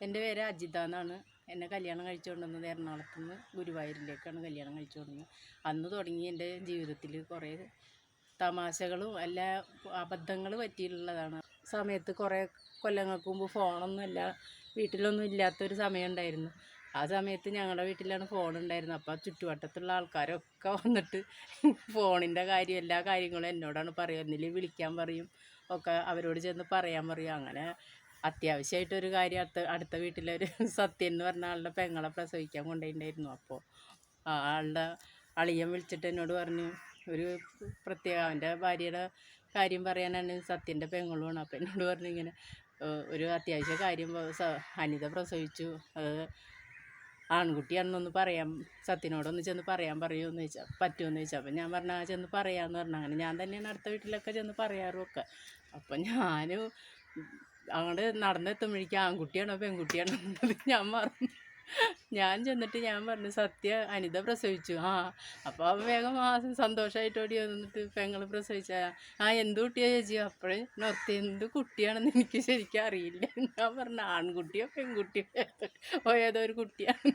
എൻ്റെ പേര് അജിത എന്നാണ്. എന്നെ കല്യാണം കഴിച്ചു കൊണ്ടുവന്നത് എറണാകുളത്ത് നിന്ന് ഗുരുവായൂരിലേക്കാണ് കല്യാണം കഴിച്ചു കൊണ്ടുവന്നത്. അന്ന് തുടങ്ങി എൻ്റെ ജീവിതത്തിൽ കുറേ തമാശകളും എല്ലാ അബദ്ധങ്ങൾ പറ്റിയിട്ടുള്ളതാണ്. സമയത്ത് കുറേ കൊല്ലങ്ങൾക്ക് മുമ്പ് ഫോണൊന്നുമില്ല, വീട്ടിലൊന്നും ഇല്ലാത്തൊരു സമയം ഉണ്ടായിരുന്നു. ആ സമയത്ത് ഞങ്ങളുടെ വീട്ടിലാണ് ഫോൺ ഉണ്ടായിരുന്നത്. അപ്പോൾ ചുറ്റുവട്ടത്തുള്ള ആൾക്കാരൊക്കെ വന്നിട്ട് ഫോണിൻ്റെ കാര്യം എല്ലാ കാര്യങ്ങളും എന്നോടാണ് പറയുക. ഒന്നിൽ വിളിക്കാൻ പറയും, ഒക്കെ അവരോട് ചെന്ന് പറയാൻ പറയും. അങ്ങനെ അത്യാവശ്യമായിട്ടൊരു കാര്യം അടുത്ത വീട്ടിലൊരു സത്യൻ എന്ന് പറഞ്ഞ ആളുടെ പെങ്ങളെ പ്രസവിക്കാൻ കൊണ്ടുപോയിട്ടുണ്ടായിരുന്നു. അപ്പോൾ ആ ആളുടെ അളിയൻ വിളിച്ചിട്ട് എന്നോട് പറഞ്ഞു, ഒരു പ്രത്യേക അവൻ്റെ ഭാര്യയുടെ കാര്യം പറയാനാണ്, സത്യൻ്റെ പെങ്ങളുമാണ്. അപ്പോൾ എന്നോട് പറഞ്ഞു ഇങ്ങനെ ഒരു അത്യാവശ്യ കാര്യം അനിത പ്രസവിച്ചു, അത് ആൺകുട്ടിയാണെന്നൊന്ന് പറയാം, സത്യനോടൊന്ന് ചെന്ന് പറയാൻ പറയുമെന്ന് ചോദിച്ചാൽ പറ്റുമെന്ന് ചോദിച്ചാൽ. അപ്പം ഞാൻ പറഞ്ഞു ആ ചെന്ന് പറയാമെന്ന് പറഞ്ഞു. അങ്ങനെ ഞാൻ തന്നെയാണ് അടുത്ത വീട്ടിലൊക്കെ ചെന്ന് പറയാറും ഒക്കെ. അപ്പം ഞാൻ അങ്ങോട്ട് നടന്നെത്തുമ്പോഴേക്കും ആൺകുട്ടിയാണോ പെൺകുട്ടിയാണോ എന്നുള്ളത് ഞാൻ മറന്നു. ഞാൻ ചെന്നിട്ട് ഞാൻ പറഞ്ഞു സത്യ അനിത പ്രസവിച്ചു. അപ്പോൾ അവൻ വേഗം സന്തോഷമായിട്ട് ഓടി വന്നിട്ട് പെങ്ങൾ പ്രസവിച്ച എന്ത് കുട്ടിയാ ചേച്ചി? അപ്പോഴേ നിർത്തി എന്ത് കുട്ടിയാണെന്ന് എനിക്ക് ശരിക്കും അറിയില്ല. ഞാൻ പറഞ്ഞു ആൺകുട്ടിയോ പെൺകുട്ടിയോ ഏതോ ഒരു കുട്ടിയാണ്.